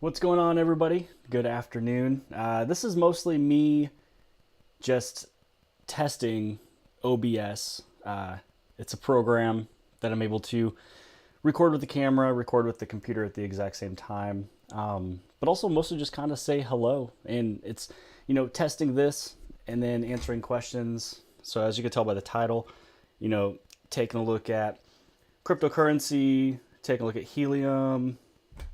What's going on, everybody? Good afternoon. This is mostly me just testing OBS. It's a program that I'm able to record with the camera, record with the computer at the exact same time, but also mostly just kind of say hello. And it's, testing this and then answering questions. So as you can tell by the title, taking a look at cryptocurrency, taking a look at helium,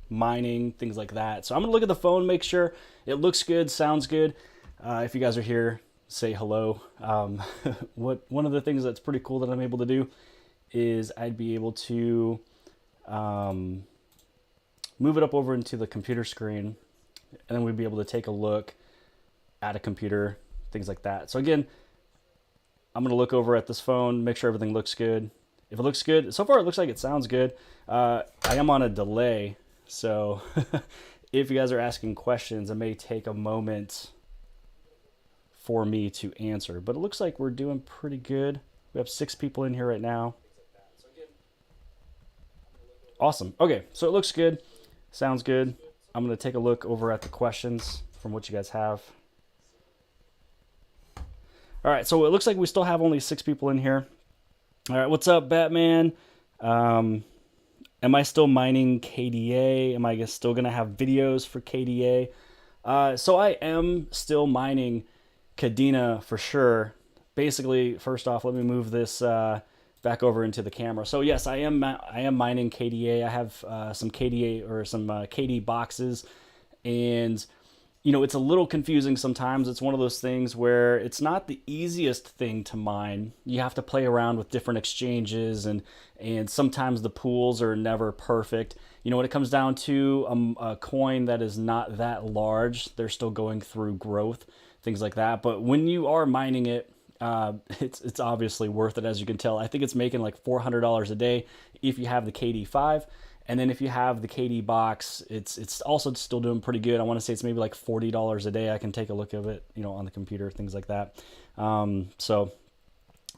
mining, things like that. So I'm gonna look at the phone, make sure it looks good, sounds good. If you guys are here, say hello. One of the things that's pretty cool that I'm able to do is I'd be able to move it up over into the computer screen, and then we'd be able to take a look at a computer, things like that. So again, I'm gonna look over at this phone, make sure everything looks good. If it looks good, so far it looks like it sounds good. I am on a delay, so if you guys are asking questions, it may take a moment for me to answer, but it looks like we're doing pretty good. We have 6 people in here right now. Awesome. Okay, so it looks good, sounds good. I'm gonna take a look over at the questions from what you guys have. All right, so it looks like we still have only 6 people in here. All right, what's up, Batman? Am I still mining KDA? Am I still going to have videos for KDA? So I am still mining Kadena for sure. Basically, first off, let me move this back over into the camera. So yes, I am mining KDA. I have some KDA or some KD boxes, and it's a little confusing sometimes. It's one of those things where it's not the easiest thing to mine. You have to play around with different exchanges, and sometimes the pools are never perfect. When it comes down to a coin that is not that large, they're still going through growth, things like that. But when you are mining it, it's obviously worth it, as you can tell. I think it's making like $400 a day if you have the KD5. And then if you have the KD box, it's also still doing pretty good. I want to say it's maybe like $40 a day. I can take a look of it, on the computer, things like that. So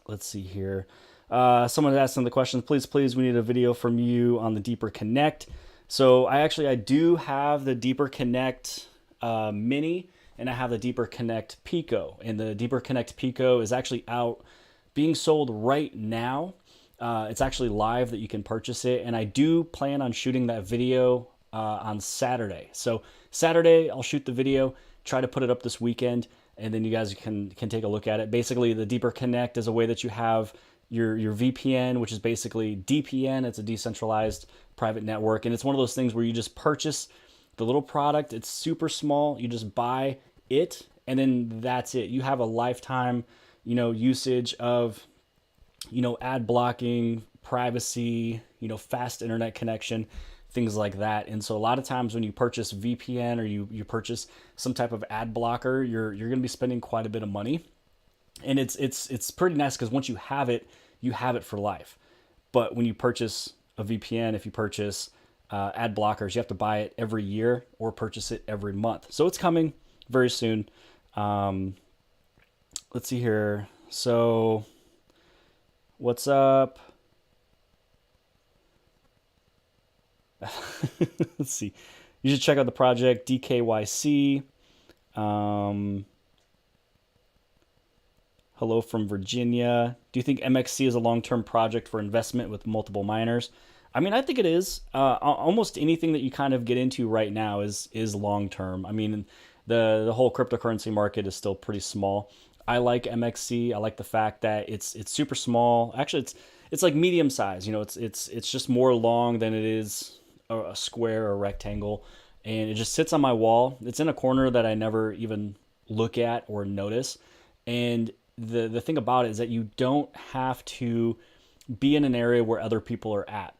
let's see here. Someone asked some of the questions. Please, we need a video from you on the Deeper Connect. So I do have the Deeper Connect Mini, and I have the Deeper Connect Pico. And the Deeper Connect Pico is actually out being sold right now. It's actually live that you can purchase it, and I do plan on shooting that video on Saturday. So Saturday, I'll shoot the video, try to put it up this weekend, and then you guys can take a look at it. Basically, the Deeper Connect is a way that you have your VPN, which is basically DPN. It's a decentralized private network, and it's one of those things where you just purchase the little product. It's super small. You just buy it, and then that's it. You have a lifetime, usage of ad blocking, privacy, fast internet connection, things like that. And so a lot of times when you purchase VPN or you purchase some type of ad blocker, you're going to be spending quite a bit of money. And it's pretty nice because once you have it for life. But when you purchase a VPN, if you purchase ad blockers, you have to buy it every year or purchase it every month. So it's coming very soon. Let's see here. So what's up? Let's see. You should check out the project DKYC. Hello from Virginia. Do you think MXC is a long-term project for investment with multiple miners? I mean, I think it is. Almost anything that you kind of get into right now is long-term. I mean, the whole cryptocurrency market is still pretty small. I like MXC. I like the fact that it's super small. Actually, it's like medium size. It's just more long than it is a square or a rectangle, and it just sits on my wall. It's in a corner that I never even look at or notice. And the thing about it is that you don't have to be in an area where other people are at.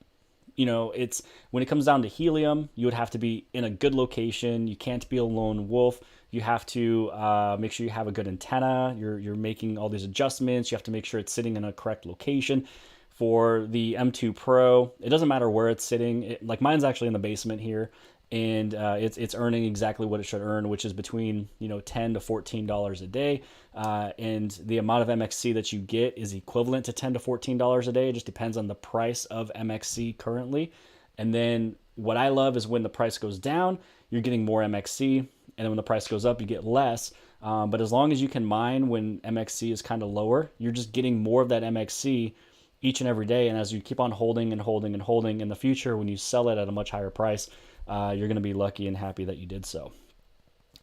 It's when it comes down to helium, you would have to be in a good location. You can't be a lone wolf. You have to make sure you have a good antenna. You're making all these adjustments. You have to make sure it's sitting in a correct location. For the M2 Pro, it doesn't matter where it's sitting. Like mine's actually in the basement here, and it's earning exactly what it should earn, which is between $10 to $14 a day. And the amount of MXC that you get is equivalent to $10 to $14 a day. It just depends on the price of MXC currently. And then what I love is when the price goes down, you're getting more MXC, and then when the price goes up, you get less. But as long as you can mine when MXC is kind of lower, you're just getting more of that MXC each and every day. And as you keep on holding and holding and holding in the future, when you sell it at a much higher price, you're going to be lucky and happy that you did so.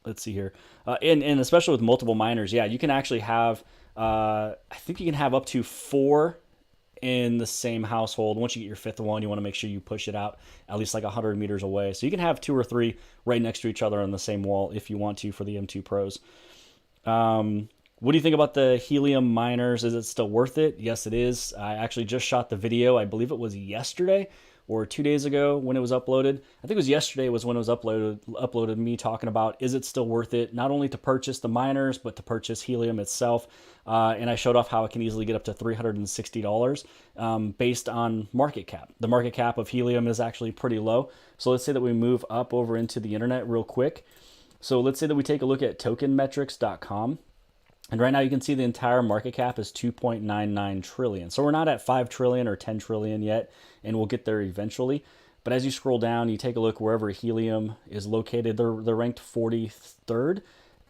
Let's see here. And especially with multiple miners, yeah, you can actually have, I think you can have up to 4 in the same household. Once you get your 5th one, you want to make sure you push it out at least like 100 meters away. So you can have 2 or 3 right next to each other on the same wall if you want to for the M2 Pros. What do you think about the Helium miners? Is it still worth it? Yes, it is. I actually just shot the video. I believe it was yesterday or 2 days ago when it was uploaded. I think it was yesterday was when it was uploaded me talking about, is it still worth it? Not only to purchase the miners, but to purchase Helium itself. And I showed off how it can easily get up to $360 based on market cap. The market cap of Helium is actually pretty low. So let's say that we move up over into the internet real quick. So let's say that we take a look at tokenmetrics.com. And right now you can see the entire market cap is 2.99 trillion. So we're not at 5 trillion or 10 trillion yet, and we'll get there eventually. But as you scroll down, you take a look wherever Helium is located, they're ranked 43rd,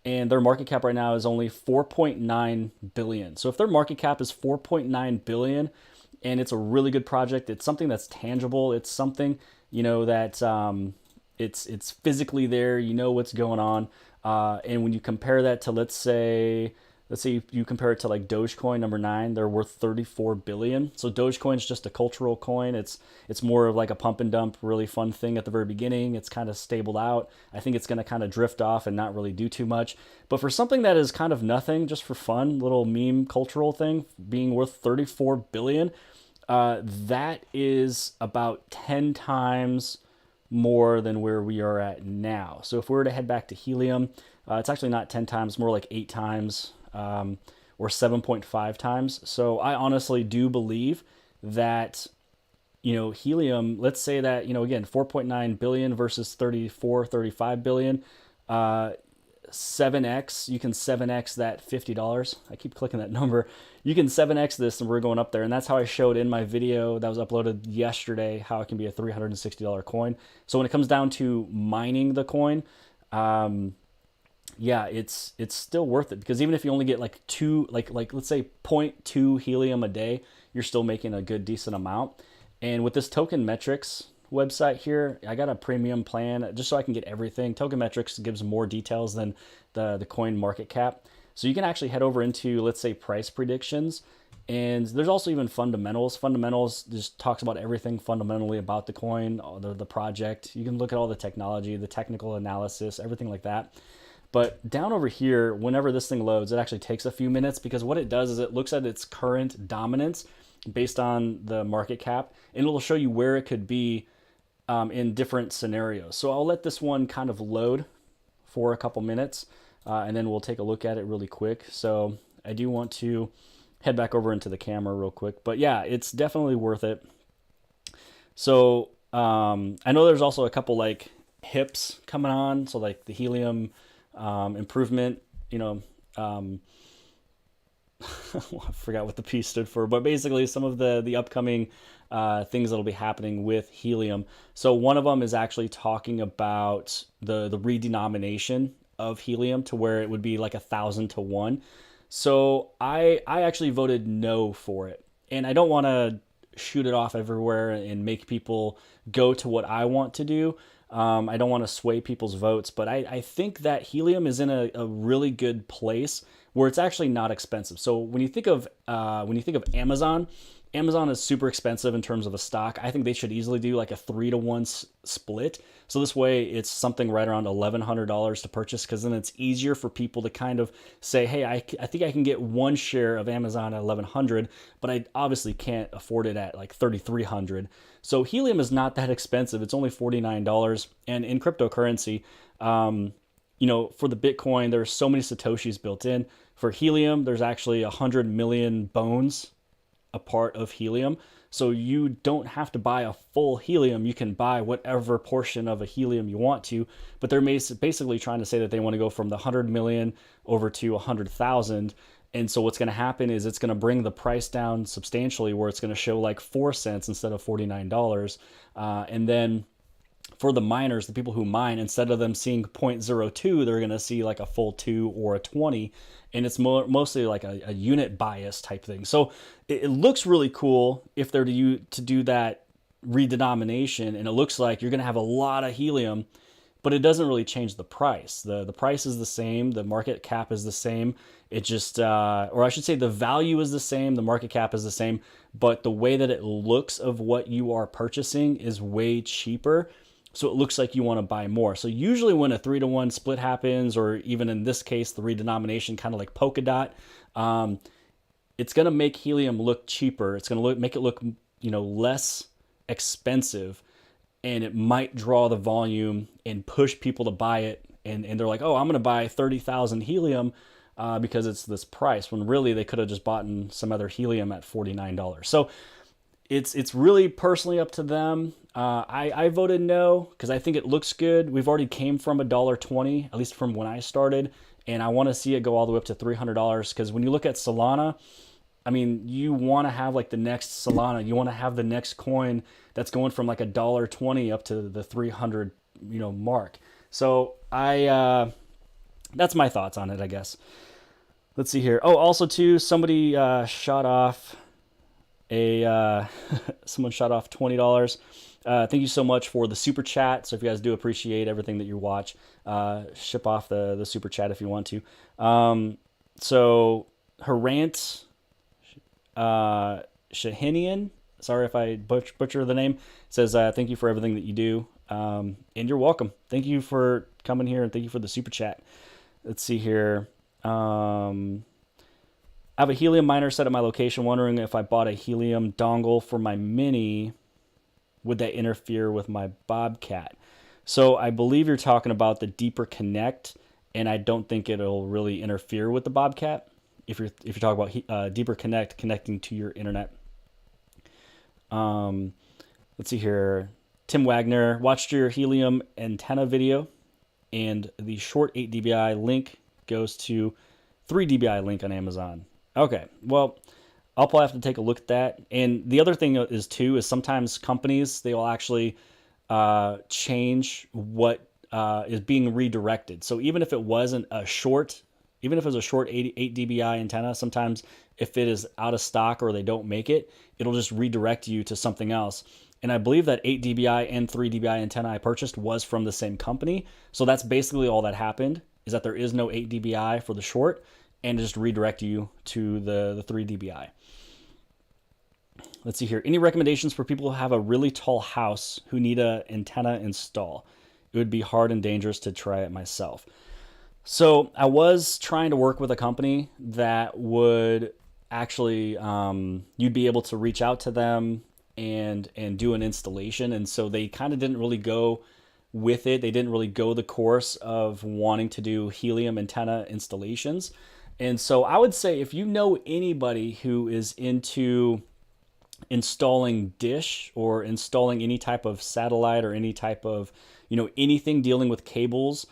and their market cap right now is only 4.9 billion. So if their market cap is 4.9 billion, and it's a really good project, it's something that's tangible, it's something, you know, that it's physically there, you know what's going on. And when you compare that to, let's say you compare it to like Dogecoin number 9, they're worth 34 billion. So Dogecoin is just a cultural coin. It's more of like a pump and dump, really fun thing at the very beginning. It's kind of stabled out. I think it's going to kind of drift off and not really do too much. But for something that is kind of nothing, just for fun, little meme cultural thing, being worth 34 billion, that is about 10 times more than where we are at now. So if we were to head back to Helium, it's actually not 10 times, more like 8 times or 7.5 times. So I honestly do believe that, you know, Helium, let's say that, you know, again, 4.9 billion versus 35 billion, 7x, you can 7x that $50. I keep clicking that number. You can 7x this and we're going up there. And that's how I showed in my video that was uploaded yesterday how it can be a $360 coin. So when it comes down to mining the coin, yeah, it's still worth it, because even if you only get like let's say 0.2 Helium a day, you're still making a good decent amount. And with this Token Metrics website here, I got a premium plan just so I can get everything. Token Metrics gives more details than the coin market cap. So you can actually head over into, let's say, price predictions. And there's also even fundamentals. Fundamentals just talks about everything fundamentally about the coin, the project. You can look at all the technology, the technical analysis, everything like that. But down over here, whenever this thing loads, it actually takes a few minutes, because what it does is it looks at its current dominance based on the market cap, and it'll show you where it could be in different scenarios. So I'll let this one kind of load for a couple minutes, and then we'll take a look at it really quick. So I do want to head back over into the camera real quick, but yeah, it's definitely worth it. So I know there's also a couple like hips coming on, so like the Helium improvement, you know, I forgot what the P stood for, but basically some of the upcoming things that'll be happening with Helium. So one of them is actually talking about the redenomination of Helium to where it would be like 1,000 to 1. So I actually voted no for it, and I don't want to shoot it off everywhere and make people go to what I want to do. I don't want to sway people's votes, but I think that Helium is in a really good place where it's actually not expensive. So when you think of Amazon, Amazon is super expensive in terms of a stock. I think they should easily do like a 3-to-1 split. So this way it's something right around $1,100 to purchase, because then it's easier for people to kind of say, hey, I think I can get one share of Amazon at $1,100, but I obviously can't afford it at like $3,300. So Helium is not that expensive. It's only $49. And in cryptocurrency, you know, for the Bitcoin, there's so many Satoshis built in. For Helium, there's actually 100 million bones a part of Helium. So you don't have to buy a full Helium. You can buy whatever portion of a Helium you want to, but they're basically trying to say that they want to go from the 100 million over to 100,000. And so what's going to happen is it's going to bring the price down substantially, where it's going to show like 4 cents instead of $49. And then for the miners, the people who mine, instead of them seeing 0.02, they're going to see like a full 2 or a 20. And it's mostly like a unit bias type thing. So it looks really cool if they're to do that redenomination. And it looks like you're going to have a lot of helium, but it doesn't really change the price. The price is the same. The market cap is the same. It just, or I should say the value is the same. The market cap is the same, but the way that it looks of what you are purchasing is way cheaper. So it looks like you want to buy more. So usually when a 3-to-1 split happens, or even in this case, the redenomination, kind of like Polkadot, it's going to make helium look cheaper. It's going to make it look, less expensive, and it might draw the volume and push people to buy it. And they're like, oh, I'm going to buy 30,000 helium because it's this price, when really they could have just bought some other helium at $49. So it's really personally up to them. I voted no because I think it looks good. We've already came from $1.20, at least from when I started, and I want to see it go all the way up to $300, because when you look at Solana, I mean, you want to have like the next Solana. You want to have the next coin that's going from like $1.20 up to the 300, mark. So that's my thoughts on it, I guess. Let's see here. Oh, also too, somebody shot off someone shot off $20. Thank you so much for the super chat. So if you guys do appreciate everything that you watch, ship off the super chat if you want to. So Harant Shahinian, sorry if I butcher the name, says thank you for everything that you do, and you're welcome. Thank you for coming here, and thank you for the super chat. Let's see here. I have a helium miner set at my location, wondering if I bought a helium dongle for my Mini, would that interfere with my Bobcat? So I believe you're talking about the deeper connect, and I don't think it'll really interfere with the Bobcat if you're talking about deeper connect, connecting to your internet. Let's see here. Tim Wagner, watched your helium antenna video, and the short 8 dBi link goes to 3 dBi link on Amazon. Okay, well, I'll probably have to take a look at that. And the other thing is sometimes companies, they will actually change what is being redirected. So even if it wasn't a short, even if it was a short 8 dBi antenna, sometimes if it is out of stock or they don't make it, it'll just redirect you to something else. And I believe that 8 dBi and 3 dBi antenna I purchased was from the same company. So that's basically all that happened, is that there is no 8 dBi for the short, and just redirect you to the 3 dBi. Let's see here. Any recommendations for people who have a really tall house who need an antenna install? It would be hard and dangerous to try it myself. So I was trying to work with a company that would actually, you'd be able to reach out to them and do an installation. And so they kind of didn't really go with it. They didn't really go the course of wanting to do helium antenna installations. And so I would say if you know anybody who is into installing dish or installing any type of satellite or any type of, anything dealing with cables,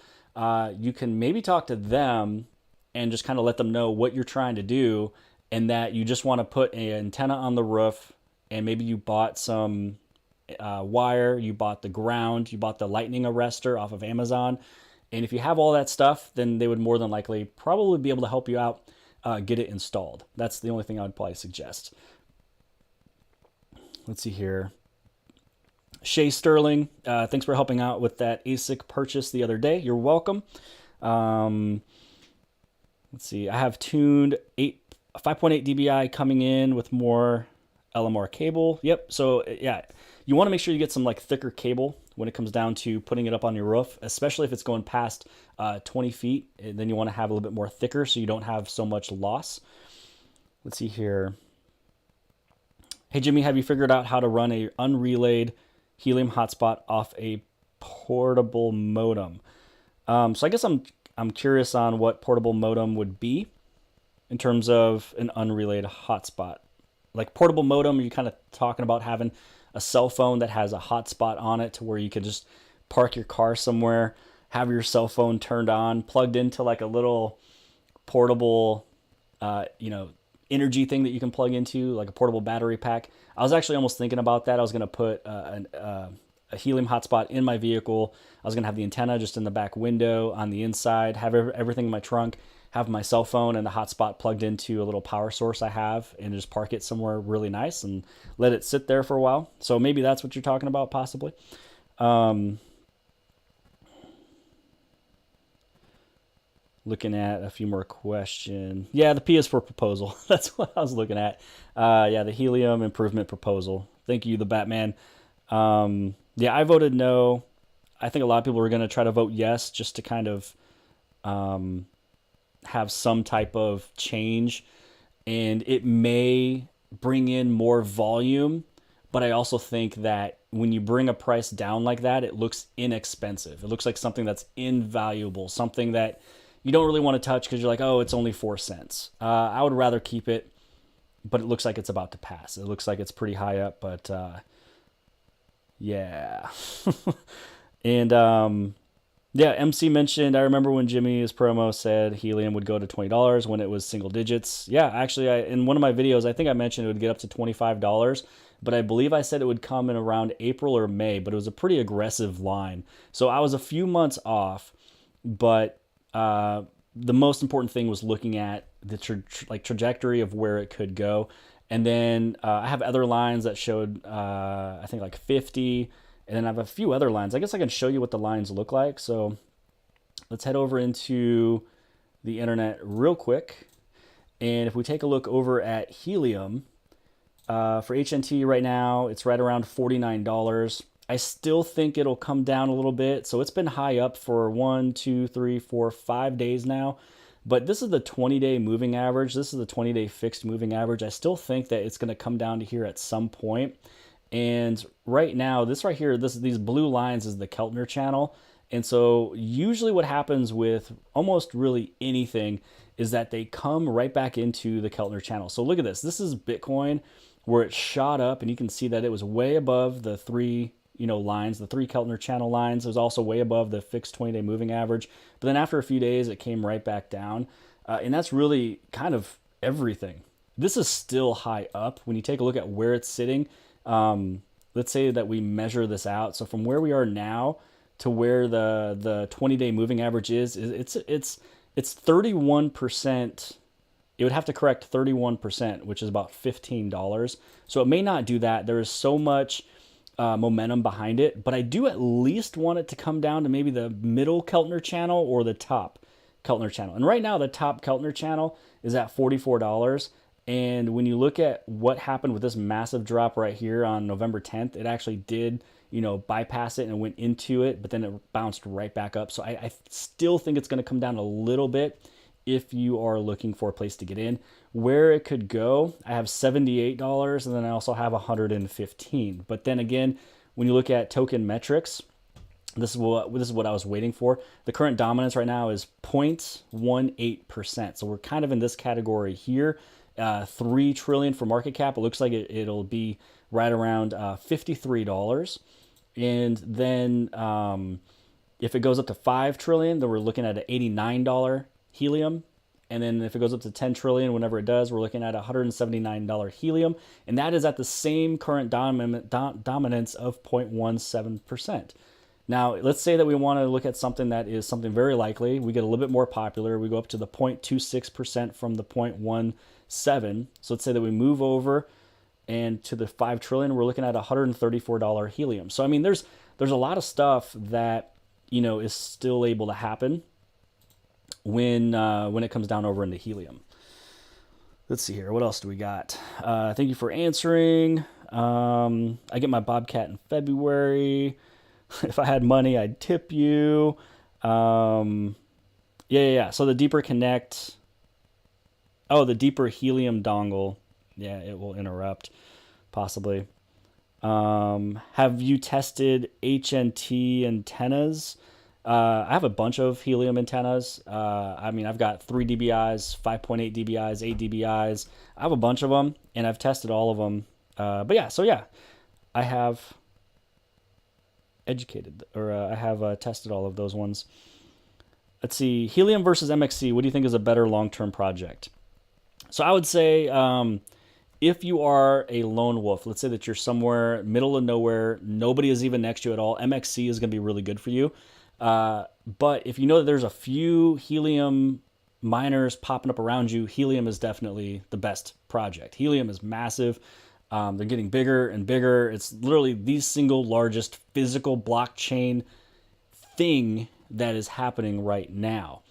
you can maybe talk to them and just kind of let them know what you're trying to do, and that you just want to put an antenna on the roof, and maybe you bought some wire, you bought the ground, you bought the lightning arrestor off of Amazon. And if you have all that stuff, then they would more than likely probably be able to help you out, get it installed. That's the only thing I would probably suggest. Let's see here. Shay Sterling, thanks for helping out with that ASIC purchase the other day. You're welcome. Let's see. I have tuned 5.8 dBi coming in with more LMR cable. Yep. So yeah, you want to make sure you get some like thicker cable when it comes down to putting it up on your roof, especially if it's going past 20 feet. And then you want to have a little bit more thicker so you don't have so much loss. Let's see here. Hey Jimmy, have you figured out how to run a unrelayed helium hotspot off a portable modem? So I guess I'm curious on what portable modem would be in terms of an unrelayed hotspot. Like portable modem, are you kind of talking about having a cell phone that has a hotspot on it to where you could just park your car somewhere, have your cell phone turned on, plugged into like a little portable, energy thing that you can plug into, like a portable battery pack? I was actually almost thinking about that. I was going to put a a helium hotspot in my vehicle. I was going to have the antenna just in the back window on the inside, have everything in my trunk, have my cell phone and the hotspot plugged into a little power source I have, and just park it somewhere really nice and let it sit there for a while. So maybe that's what you're talking about, possibly. Looking at a few more questions. Yeah, the P is for proposal. That's what I was looking at. Yeah, the helium improvement proposal. Thank you, the Batman. Yeah, I voted no. I think a lot of people are going to try to vote yes just to kind of have some type of change. And it may bring in more volume, but I also think that when you bring a price down like that, it looks inexpensive. It looks like something that's invaluable, something that you don't really want to touch because you're like, oh, it's only 4 cents. I would rather keep it, but it looks like it's about to pass. It looks like it's pretty high up, but yeah. And yeah, MC mentioned, I remember when Jimmy's promo said helium would go to $20 when it was single digits. Yeah, actually, in one of my videos, I think I mentioned it would get up to $25, but I believe I said it would come in around April or May, but it was a pretty aggressive line. So I was a few months off, but the most important thing was looking at the trajectory of where it could go. And then I have other lines that showed, I think like 50, and then I have a few other lines. I guess I can show you what the lines look like. So let's head over into the internet real quick. And if we take a look over at helium, for HNT right now, it's right around $49. I still think it'll come down a little bit. So it's been high up for 1, 2, 3, 4, 5 days now. But this is the 20-day moving average. This is the 20-day fixed moving average. I still think that it's going to come down to here at some point. And right now, this right here, these blue lines is the Keltner channel. And so usually what happens with almost really anything is that they come right back into the Keltner channel. So look at this. This is Bitcoin where it shot up, and you can see that it was way above the three lines, the three Keltner channel lines. It was also way above the fixed 20-day moving average. But then after a few days, it came right back down. And that's really kind of everything. This is still high up. When you take a look at where it's sitting, let's say that we measure this out. So from where we are now to where the 20-day moving average is, it's 31%. It would have to correct 31%, which is about $15. So it may not do that. There is so much momentum behind it, but I do at least want it to come down to maybe the middle Keltner channel or the top Keltner channel. And right now, the top Keltner channel is at $44. And when you look at what happened with this massive drop right here on November 10th, it actually did, bypass it and went into it, but then it bounced right back up. So I still think it's going to come down a little bit if you are looking for a place to get in. Where it could go, I have $78, and then I also have $115. But then again, when you look at token metrics, this is what I was waiting for. The current dominance right now is 0.18%. So we're kind of in this category here. 3 trillion for market cap. It looks like it'll be right around $53. And then if it goes up to 5 trillion, then we're looking at an $89 helium. And then if it goes up to 10 trillion, whenever it does, we're looking at $179 helium. And that is at the same current dominance of 0.17%. Now, let's say that we want to look at something that is something very likely. We get a little bit more popular. We go up to the 0.26% from the 0.17. So let's say that we move over and to the 5 trillion, we're looking at $134 helium. So, I mean, there's a lot of stuff that, is still able to happen when it comes down over into helium. Let's see here. What else do we got? Thank you for answering. I get my Bobcat in February. If I had money, I'd tip you. Yeah. So the deeper connect. Oh, the deeper helium dongle. Yeah, it will interrupt, possibly. Have you tested HNT antennas? I have a bunch of helium antennas. I've got 3 dBIs, 5.8 dBIs, 8 dBIs. I have a bunch of them, and I've tested all of them. I have tested all of those ones. Let's see, helium versus MXC. What do you think is a better long-term project? So I would say, if you are a lone wolf, let's say that you're somewhere middle of nowhere, nobody is even next to you at all, MXC is going to be really good for you. But if you know that there's a few Helium miners popping up around you, Helium is definitely the best project. Helium is massive. They're getting bigger and bigger. It's literally the single largest physical blockchain thing that is happening right now.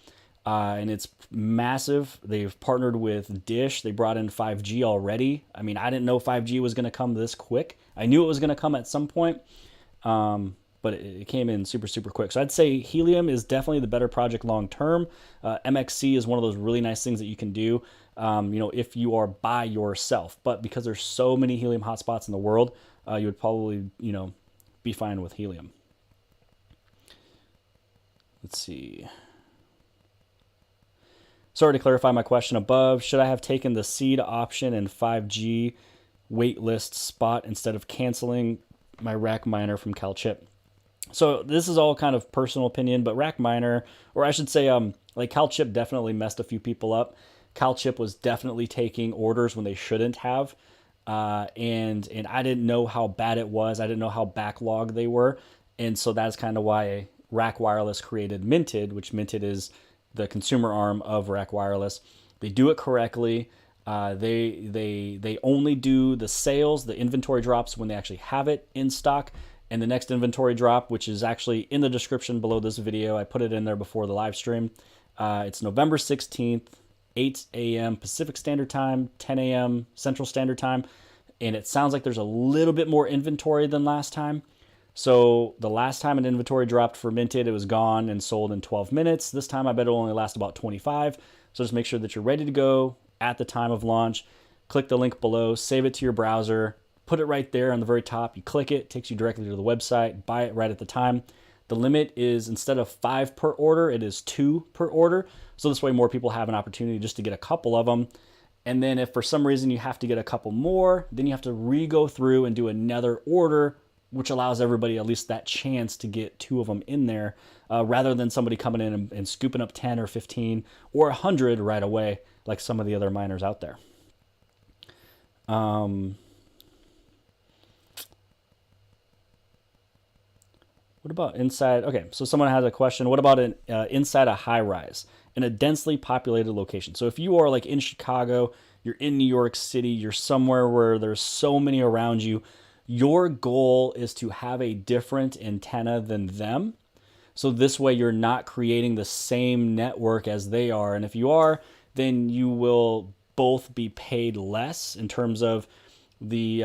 And it's massive. They've partnered with Dish. They brought in 5G already. I mean, I didn't know 5G was going to come this quick. I knew it was going to come at some point, but it came in super, super quick. So I'd say Helium is definitely the better project long term. MXC is one of those really nice things that you can do, if you are by yourself. But because there's so many Helium hotspots in the world, you would probably, be fine with Helium. Let's see. Sorry to clarify my question above. Should I have taken the seed option and 5G waitlist spot instead of canceling my rack miner from CalChip? So this is all kind of personal opinion, but rack miner, or I should say, like CalChip definitely messed a few people up. CalChip was definitely taking orders when they shouldn't have. And I didn't know how bad it was. I didn't know how backlogged they were. And so that's kind of why Rack Wireless created Minted, which Minted is the consumer arm of Rack Wireless. They do it correctly. They only do the sales, the inventory drops when they actually have it in stock. And the next inventory drop, which is actually in the description below this video, I put it in there before the live stream. It's November 16th, 8 a.m. Pacific Standard Time, 10 a.m. Central Standard Time. And it sounds like there's a little bit more inventory than last time. So the last time an inventory dropped for Minted, it was gone and sold in 12 minutes. This time I bet it'll only last about 25. So just make sure that you're ready to go at the time of launch. Click the link below, save it to your browser, put it right there on the very top. You click it, takes you directly to the website, buy it right at the time. The limit is, instead of 5 per order, it is 2 per order. So this way more people have an opportunity just to get a couple of them. And then if for some reason you have to get a couple more, then you have to re-go through and do another order, which allows everybody at least that chance to get 2 of them in there, rather than somebody coming in and scooping up 10 or 15 or 100 right away, like some of the other miners out there. What about inside? Okay, so someone has a question. What about inside a high rise in a densely populated location? So if you are like in Chicago, you're in New York City, you're somewhere where there's so many around you, your goal is to have a different antenna than them. So this way you're not creating the same network as they are. And if you are, then you will both be paid less in terms of the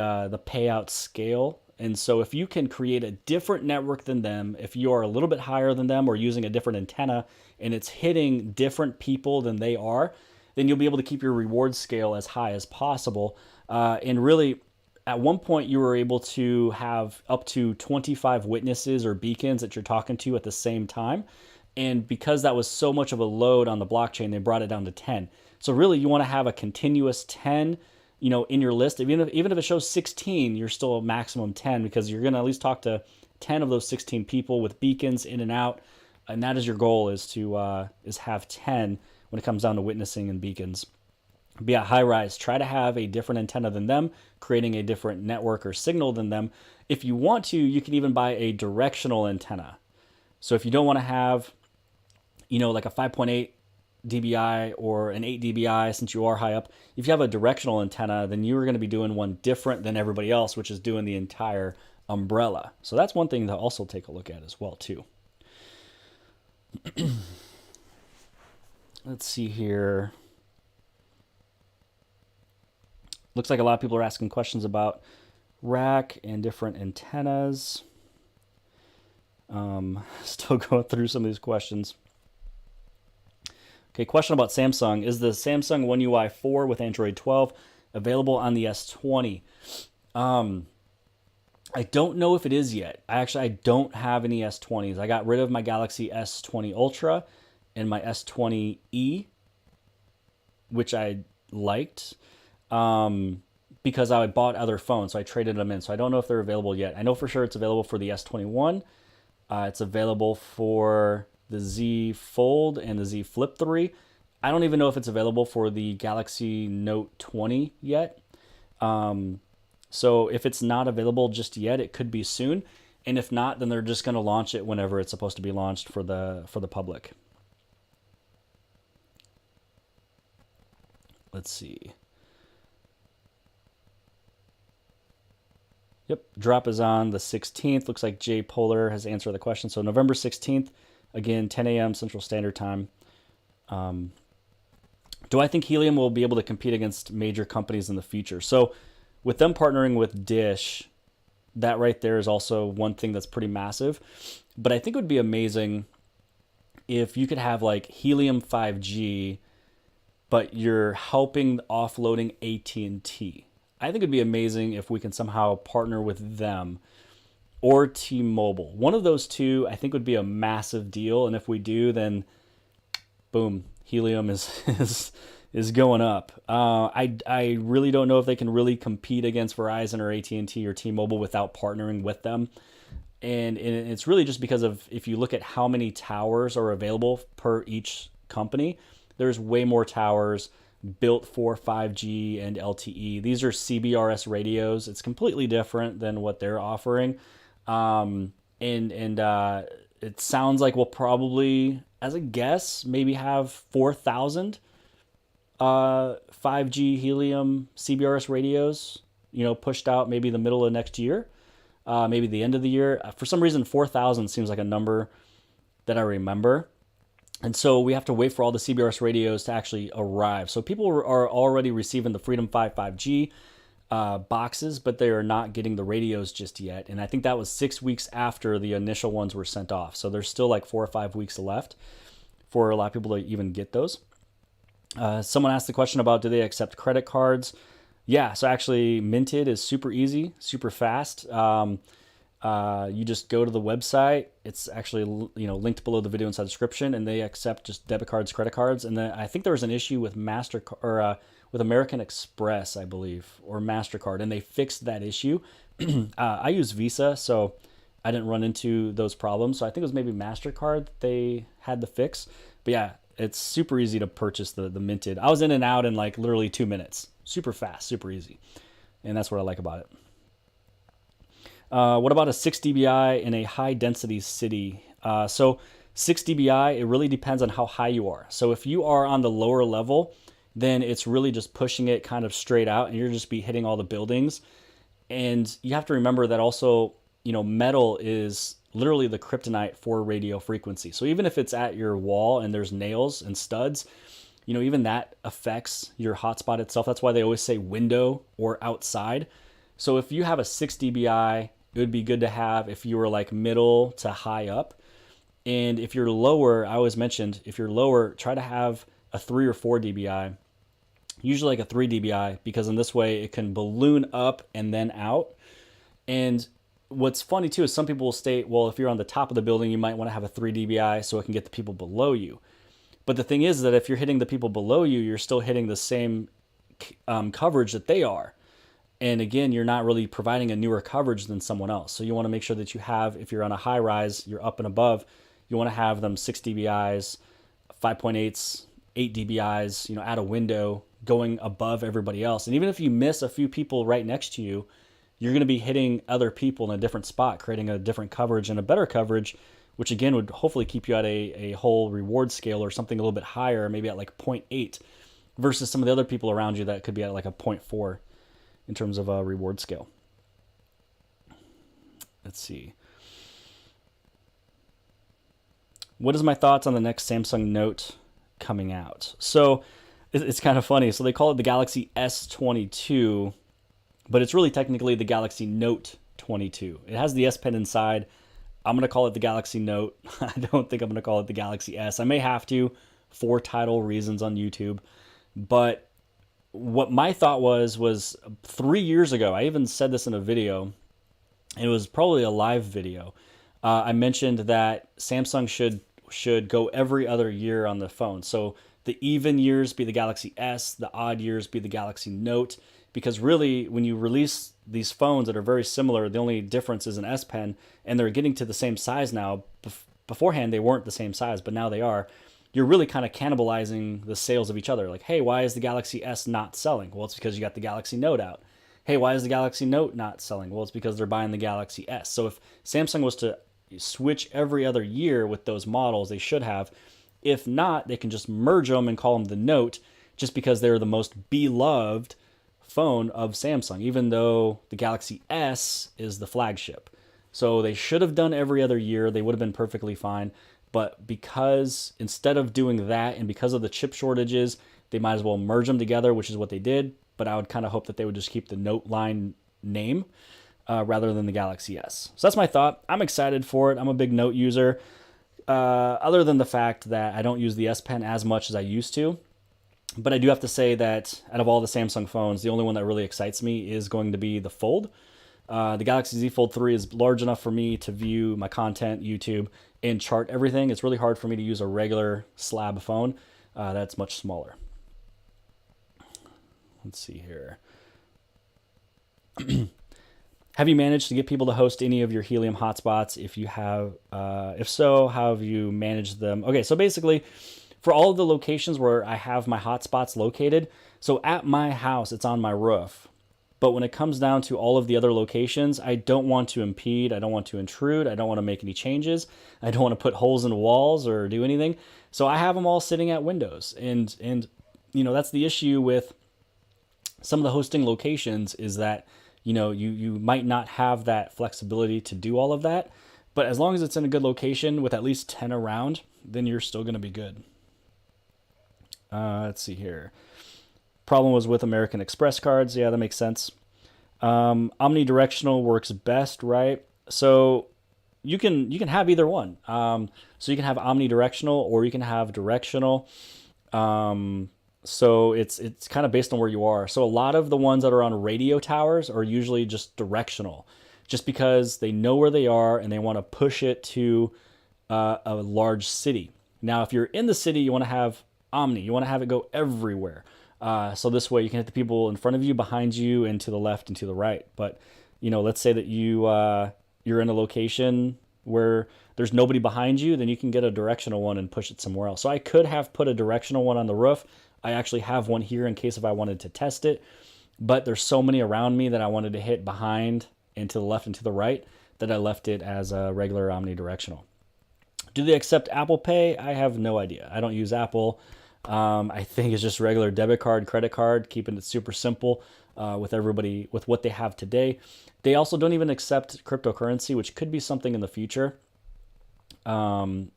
payout scale. And so if you can create a different network than them, if you are a little bit higher than them or using a different antenna and it's hitting different people than they are, then you'll be able to keep your reward scale as high as possible. And really, at one point, you were able to have up to 25 witnesses or beacons that you're talking to at the same time. And because that was so much of a load on the blockchain, they brought it down to 10. So really, you want to have a continuous 10 in your list. Even if it shows 16, you're still a maximum 10, because you're going to at least talk to 10 of those 16 people with beacons in and out. And that is your goal, is to have 10 when it comes down to witnessing and beacons. Be a high rise, try to have a different antenna than them, creating a different network or signal than them. If you want to, you can even buy a directional antenna. So if you don't want to have, like a 5.8 dBi or an 8 dBi, since you are high up, if you have a directional antenna, then you're going to be doing one different than everybody else, which is doing the entire umbrella. So that's one thing to also take a look at as well too. Let's see here. Looks like a lot of people are asking questions about rack and different antennas. Still going through some of these questions. Okay, question about Samsung. Is the Samsung One UI 4 with Android 12 available on the S20? I don't know if it is yet. I don't have any S20s. I got rid of my Galaxy S20 Ultra and my S20e, which I liked, because I bought other phones, so I traded them in. So I don't know if they're available yet. I know for sure it's available for the S21. It's available for the Z Fold and the Z Flip 3. I don't even know if it's available for the Galaxy Note 20 yet. So if it's not available just yet, it could be soon. And if not, then they're just going to launch it whenever it's supposed to be launched for the public. Let's see. Yep, drop is on the 16th. Looks like Jay Polar has answered the question. So November 16th, again, 10 a.m. Central Standard Time. Do I think Helium will be able to compete against major companies in the future? So with them partnering with Dish, that right there is also one thing that's pretty massive. But I think it would be amazing if you could have like Helium 5G, but you're helping offloading AT&T. I think it'd be amazing if we can somehow partner with them or T-Mobile. One of those two, I think, would be a massive deal. And if we do, then boom, Helium is going up. I really don't know if they can really compete against Verizon or AT&T or T-Mobile without partnering with them. And it's really just because of, if you look at how many towers are available per each company, there's way more towers built for 5G and LTE. These are CBRS radios. It's completely different than what they're offering. It sounds like we'll probably, as a guess, maybe have 4,000 5G Helium CBRS radios, pushed out maybe the middle of next year, maybe the end of the year. For some reason, 4,000 seems like a number that I remember. And so we have to wait for all the CBRS radios to actually arrive. So people are already receiving the Freedom 5 5G boxes, but they are not getting the radios just yet. And I think that was 6 weeks after the initial ones were sent off. So there's still like 4 or 5 weeks left for a lot of people to even get those. Someone asked the question about, do they accept credit cards? Yeah, so actually Minted is super easy, super fast. You just go to the website. It's actually linked below the video inside the description, and they accept just debit cards, credit cards. And then I think there was an issue with with American Express, I believe, or MasterCard, and they fixed that issue. I use Visa, so I didn't run into those problems. So I think it was maybe MasterCard that they had the fix. But yeah, it's super easy to purchase the Minted. I was in and out in like literally 2 minutes. Super fast, super easy. And that's what I like about it. What about a 6 dBi in a high density city? So 6 dBi, it really depends on how high you are. So if you are on the lower level, then it's really just pushing it kind of straight out, and you're just be hitting all the buildings. And you have to remember that also, metal is literally the kryptonite for radio frequency. So even if it's at your wall and there's nails and studs, even that affects your hotspot itself. That's why they always say window or outside. So if you have a 6 dBi, it would be good to have if you were like middle to high up. And if you're lower, I always mentioned, if you're lower, try to have a 3 or 4 dBi, usually like a 3 dBi, because in this way it can balloon up and then out. And what's funny too is some people will state, well, if you're on the top of the building, you might want to have a 3 dBi so it can get the people below you. But the thing is that if you're hitting the people below you, you're still hitting the same coverage that they are. And again, you're not really providing a newer coverage than someone else. So you want to make sure that you have, if you're on a high rise, you're up and above, you want to have them 6 dBis, 5.8s, 8 dBis, at a window going above everybody else. And even if you miss a few people right next to you, you're going to be hitting other people in a different spot, creating a different coverage and a better coverage, which again would hopefully keep you at a whole reward scale or something a little bit higher, maybe at like 0.8 versus some of the other people around you that could be at like a 0.4 in terms of a reward scale. Let's see. What is my thoughts on the next Samsung Note coming out? So it's kind of funny. So they call it the Galaxy S22, but it's really technically the Galaxy Note 22. It has the S Pen inside. I'm going to call it the Galaxy Note. I don't think I'm going to call it the Galaxy S. I may have to for title reasons on YouTube. But what my thought was 3 years ago, I even said this in a video. It was probably a live video. I mentioned that Samsung should go every other year on the phone. So the even years be the Galaxy S, the odd years be the Galaxy Note. Because really, when you release these phones that are very similar, the only difference is an S Pen, and they're getting to the same size now. Beforehand, they weren't the same size, but now they are. You're really kind of cannibalizing the sales of each other. Like, hey, why is the Galaxy S not selling? Well, it's because you got the Galaxy Note out. hey, why is the Galaxy Note not selling? Well, it's because they're buying the Galaxy S. So if Samsung was to switch every other year with those models, they should have. If not, they can just merge them and call them the Note, just because they're the most beloved phone of Samsung, even though the Galaxy S is the flagship. So they should have done every other year. They would have been perfectly fine. But because instead of doing that, and because of the chip shortages, they might as well merge them together, which is what they did. But I would kind of hope that they would just keep the Note line name rather than the Galaxy S. So that's my thought. I'm excited for it. I'm a big Note user. Other than the fact that I don't use the S Pen as much as I used to. But I do have to say that out of all the Samsung phones, the only one that really excites me is going to be the Fold. The Galaxy Z Fold 3 is large enough for me to view my content, YouTube, and chart everything. It's really hard for me to use a regular slab phone that's much smaller. Let's see here. Have you managed to get people to host any of your Helium hotspots? If you have, if so, how have you managed them? Okay, so basically, for all of the locations where I have my hotspots located, so at my house, it's on my roof. But when it comes down to all of the other locations, I don't want to impede, I don't want to intrude, I don't want to make any changes, I don't want to put holes in walls or do anything. So I have them all sitting at windows. And you know, that's the issue with some of the hosting locations, is that you might not have that flexibility to do all of that. But as long as it's in a good location with at least 10 around, then you're still going to be good. Let's see here. Problem was with American Express cards. Yeah, that makes sense. Omnidirectional works best, right? So you can have either one. So you can have omnidirectional or you can have directional. So it's kind of based on where you are. So a lot of the ones that are on radio towers are usually just directional, just because they know where they are and they want to push it to a large city. Now, if you're in the city, you want to have omni. You want to have it go everywhere. So this way you can hit the people in front of you, behind you, and to the left and to the right. But let's say that you're in a location where there's nobody behind you, then you can get a directional one and push it somewhere else. So I could have put a directional one on the roof. I actually have one here in case if I wanted to test it, but there's so many around me that I wanted to hit behind and to the left and to the right that I left it as a regular omnidirectional. Do they accept Apple Pay? I have no idea. I don't use Apple. I think it's just regular debit card, credit card, keeping it super simple with everybody, with what they have today. They also don't even accept cryptocurrency, which could be something in the future. And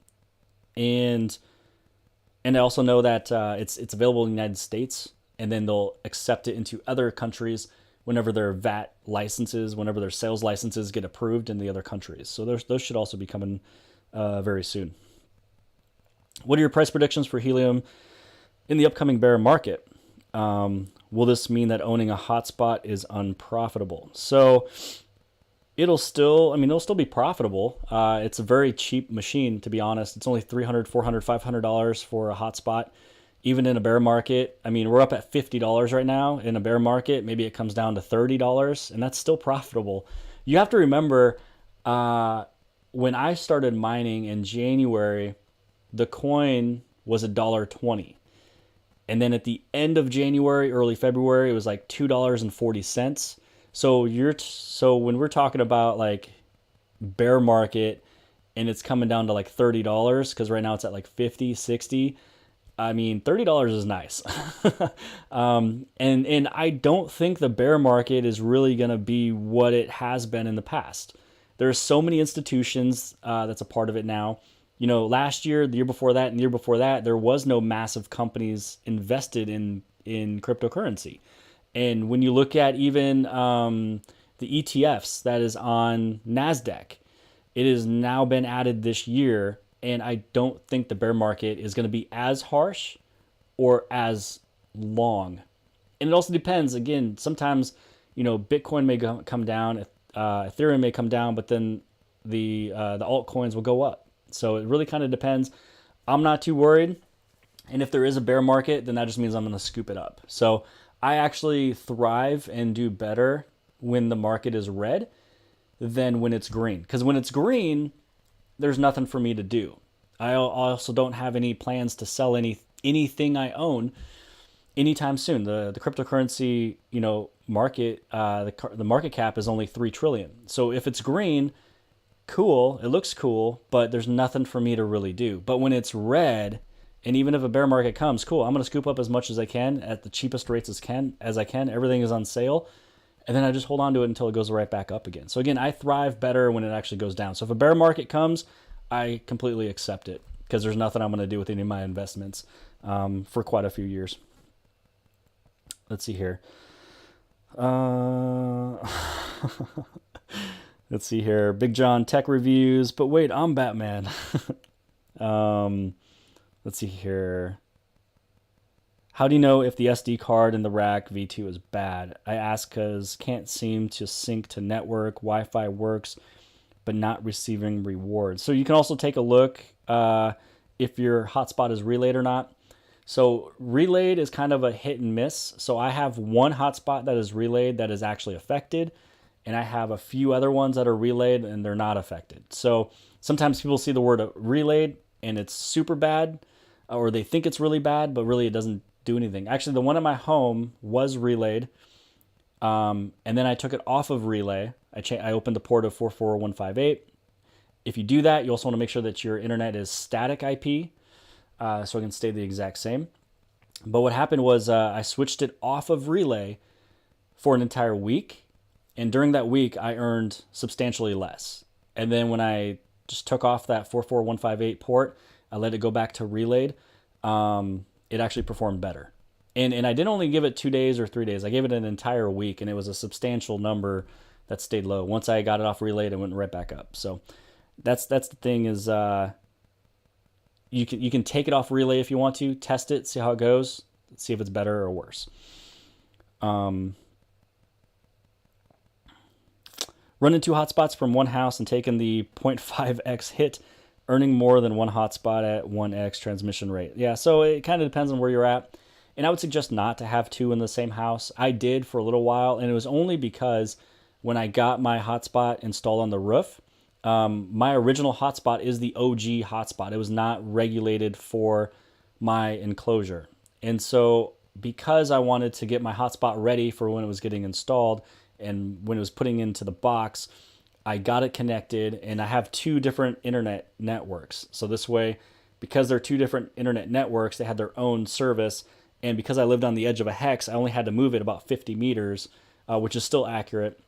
I also know that it's available in the United States, and then they'll accept it into other countries whenever their VAT licenses, whenever their sales licenses get approved in the other countries. So those should also be coming very soon. What are your price predictions for Helium in the upcoming bear market? Will this mean that owning a hotspot is unprofitable? So it'll still be profitable. It's a very cheap machine, to be honest. It's only $300, $400, $500 for a hotspot. Even in a bear market, we're up at $50 right now. In a bear market, maybe it comes down to $30, and that's still profitable. You have to remember, when I started mining in January, the coin was $1.20. And then at the end of January, early February, it was like $2.40. So when we're talking about like bear market and it's coming down to like $30, because right now it's at like 50, 60, $30 is nice. And I don't think the bear market is really going to be what it has been in the past. There's so many institutions that's a part of it now. Last year, the year before that, and the year before that, there was no massive companies invested in cryptocurrency. And when you look at even the ETFs that is on NASDAQ, it has now been added this year. And I don't think the bear market is going to be as harsh or as long. And it also depends. Again, sometimes, Bitcoin may come down, Ethereum may come down, but then the altcoins will go up. So it really kind of depends. I'm not too worried. And if there is a bear market, then that just means I'm going to scoop it up. So I actually thrive and do better when the market is red than when it's green. Because when it's green, there's nothing for me to do. I also don't have any plans to sell anything I own anytime soon. The cryptocurrency, market, the market cap is only 3 trillion. So if it's green, cool, it looks cool, but there's nothing for me to really do. But when it's red, and even if a bear market comes, cool, I'm going to scoop up as much as I can at the cheapest rates as I can. Everything is on sale. And then I just hold on to it until it goes right back up again. So again, I thrive better when it actually goes down. So if a bear market comes, I completely accept it because there's nothing I'm going to do with any of my investments for quite a few years. Let's see here. Let's see here. Big John Tech Reviews. But wait, I'm Batman. Let's see here. How do you know if the SD card in the rack V2 is bad? I ask because can't seem to sync to network. Wi-Fi works, but not receiving rewards. So you can also take a look if your hotspot is relayed or not. So relayed is kind of a hit and miss. So I have one hotspot that is relayed that is actually affected, and I have a few other ones that are relayed and they're not affected. So sometimes people see the word relayed and it's super bad, or they think it's really bad, but really it doesn't do anything. Actually, the one at my home was relayed, and then I took it off of relay. I opened the port of 44158. If you do that, you also want to make sure that your internet is static IP, so it can stay the exact same. But what happened was I switched it off of relay for an entire week, and during that week, I earned substantially less. And then when I just took off that 44158 port, I let it go back to relayed, it actually performed better. And I didn't only give it 2 days or 3 days. I gave it an entire week, and it was a substantial number that stayed low. Once I got it off relayed, it went right back up. So that's the thing is you can take it off relay if you want to, test it, see how it goes, see if it's better or worse. Running 2 hotspots from one house and taking the 0.5x hit, earning more than one hotspot at 1x transmission rate. Yeah, so it kind of depends on where you're at. And I would suggest not to have 2 in the same house. I did for a little while, and it was only because when I got my hotspot installed on the roof, my original hotspot is the OG hotspot. It was not regulated for my enclosure. And so because I wanted to get my hotspot ready for when it was getting installed and when it was putting into the box, I got it connected, and I have 2 different internet networks. So this way, because they're 2 different internet networks, they had their own service. And because I lived on the edge of a hex, I only had to move it about 50 meters, which is still accurate.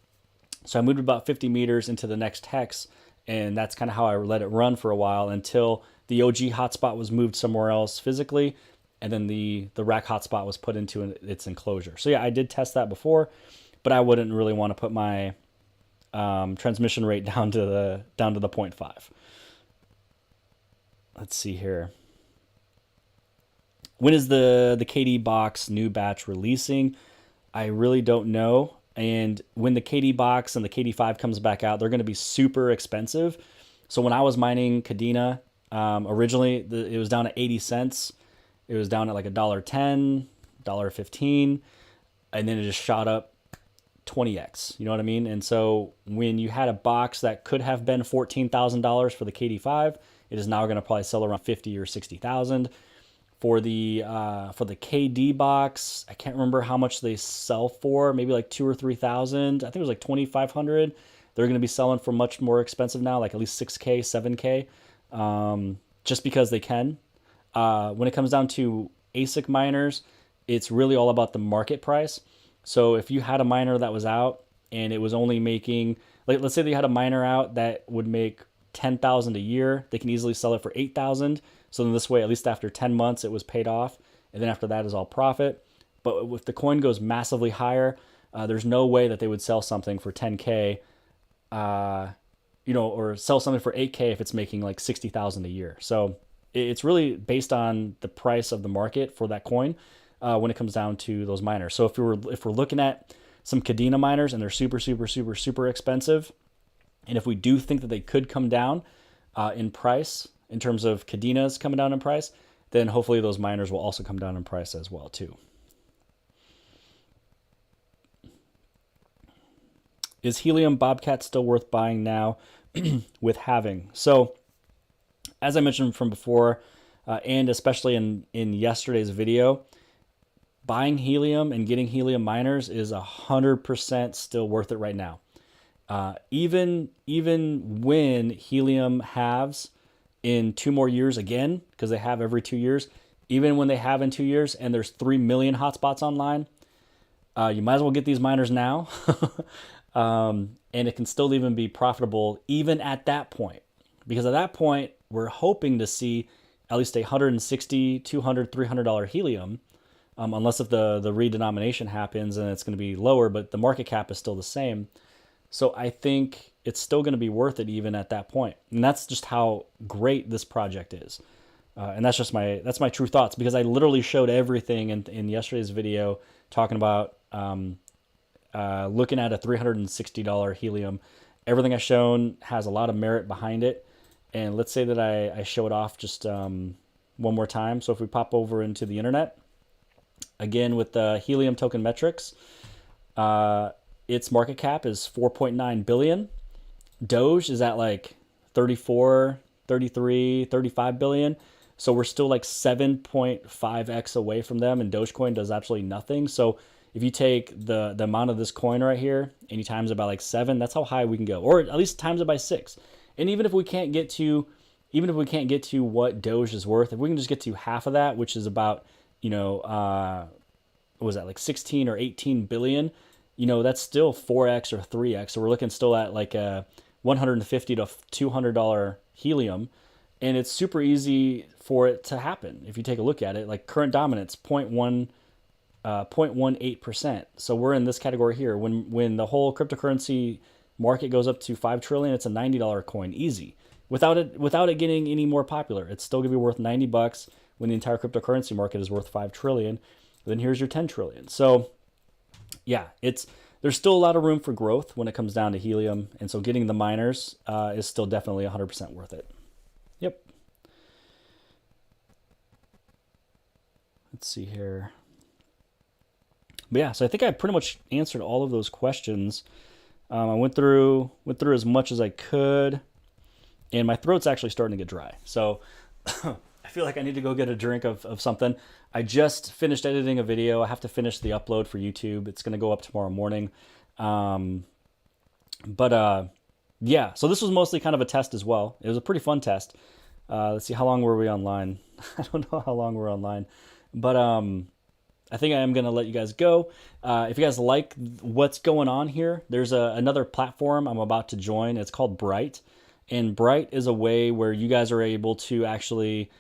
So I moved about 50 meters into the next hex, and that's kind of how I let it run for a while until the OG hotspot was moved somewhere else physically, and then the rack hotspot was put into its enclosure. So yeah, I did test that before, but I wouldn't really want to put my transmission rate down to the 0.5. Let's see here. When is the KD box new batch releasing? I really don't know. And when the KD box and the KD5 comes back out, they're going to be super expensive. So when I was mining Kadena, originally it was down at 80 cents. It was down at like $1.10, $1.15, and then it just shot up 20x. You know what I mean? And so when you had a box that could have been $14,000 for the KD5, it is now going to probably sell around 50 or 60,000. For the KD box, I can't remember how much they sell for. Maybe like 2,000 or 3,000. I think it was like 2,500. They're going to be selling for much more expensive now, like at least 6K, 7K, just because they can. When it comes down to ASIC miners, it's really all about the market price. So if you had a miner that was out and it was only making, like, let's say they had a miner out that would make 10,000 a year, they can easily sell it for 8,000. So then this way, at least after 10 months, it was paid off. And then after that is all profit. But if the coin goes massively higher, there's no way that they would sell something for 10K, or sell something for 8K if it's making like 60,000 a year. So it's really based on the price of the market for that coin when it comes down to those miners. So if we're looking at some Kadena miners and they're super, super, super, super expensive, and if we do think that they could come down in price, in terms of Kadena's coming down in price, then hopefully those miners will also come down in price as well too. Is Helium Bobcat still worth buying now with halving? So as I mentioned from before, and especially in yesterday's video, buying helium and getting helium miners is 100% still worth it right now. Even when helium halves in 2 more years again, because they have every 2 years, even when they have in 2 years and there's 3 million hotspots online, you might as well get these miners now. And it can still even be profitable even at that point. Because at that point, we're hoping to see at least $160, $200, $300 helium, unless if the redenomination happens and it's going to be lower, but the market cap is still the same. So I think it's still going to be worth it even at that point. And that's just how great this project is. And that's my true thoughts, because I literally showed everything in yesterday's video talking about looking at a $360 helium. Everything I've shown has a lot of merit behind it. And let's say that I show it off just one more time. So if we pop over into the internet, again with the helium token metrics, its market cap is 4.9 billion. Doge is at like 34, 33, 35 billion. So we're still like 7.5x away from them, and Dogecoin does absolutely nothing. So if you take the amount of this coin right here and you times it by like 7, that's how high we can go, or at least times it by 6. And even if we can't get to what Doge is worth, if we can just get to half of that, which is about, what was that, like 16 or 18 billion, that's still 4x or 3x. So we're looking still at like a $150 to $200 helium. And it's super easy for it to happen. If you take a look at it, like current dominance, 0.18%. So we're in this category here. When the whole cryptocurrency market goes up to 5 trillion, it's a $90 coin, easy. Without it getting any more popular, it's still gonna be worth $90 when the entire cryptocurrency market is worth 5 trillion. Then here's your 10 trillion. So yeah, there's still a lot of room for growth when it comes down to helium, and so getting the miners is still definitely 100% worth it. Yep. Let's see here. But yeah, so I think I pretty much answered all of those questions. I went through as much as I could, and my throat's actually starting to get dry. So I feel like I need to go get a drink of something. I just finished editing a video. I have to finish the upload for YouTube. It's going to go up tomorrow morning. Yeah, so this was mostly kind of a test as well. It was a pretty fun test. Let's see, how long were we online? I don't know how long we're online, but I think I am going to let you guys go. If you guys like what's going on here, there's another platform I'm about to join. It's called Bright. And Bright is a way where you guys are able to actually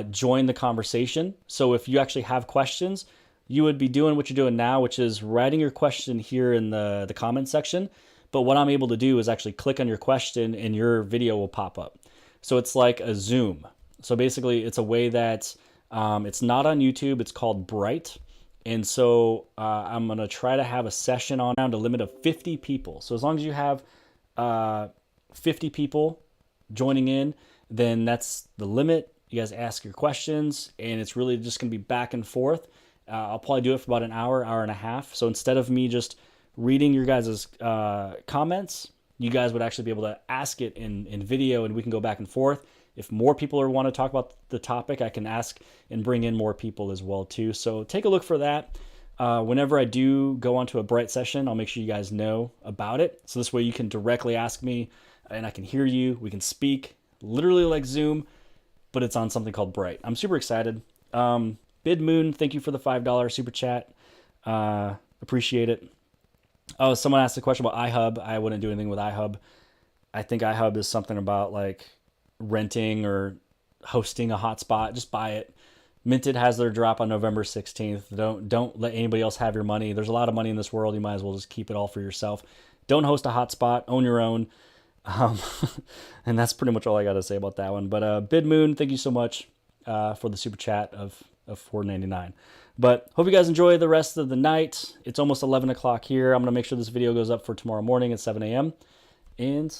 join the conversation. So if you actually have questions, you would be doing what you're doing now, which is writing your question here in the comment section. But what I'm able to do is actually click on your question and your video will pop up. So it's like a Zoom. So basically it's a way that it's not on YouTube. It's called Bright. And so I'm going to try to have a session on down to a limit of 50 people. So as long as you have 50 people joining in, then that's the limit. You guys ask your questions, and it's really just going to be back and forth. I'll probably do it for about an hour and a half. So instead of me just reading your guys' comments, you guys would actually be able to ask it in video, and we can go back and forth. If more people want to talk about the topic, I can ask and bring in more people as well too. So take a look for that. Whenever I do go onto a Bright session, I'll make sure you guys know about it. So this way you can directly ask me and I can hear you. We can speak literally like Zoom, but it's on something called Bright. I'm super excited. Bid Moon, thank you for the $5 super chat. Appreciate it. Oh, someone asked a question about iHub. I wouldn't do anything with iHub. I think iHub is something about like renting or hosting a hotspot. Just buy it. Minted has their drop on November 16th. Don't let anybody else have your money. There's a lot of money in this world. You might as well just keep it all for yourself. Don't host a hotspot. Own your own. And that's pretty much all I got to say about that one. But Bid Moon, thank you so much for the super chat of $4.99. But hope you guys enjoy the rest of the night. It's almost 11 o'clock here. I'm going to make sure this video goes up for tomorrow morning at 7 a.m. And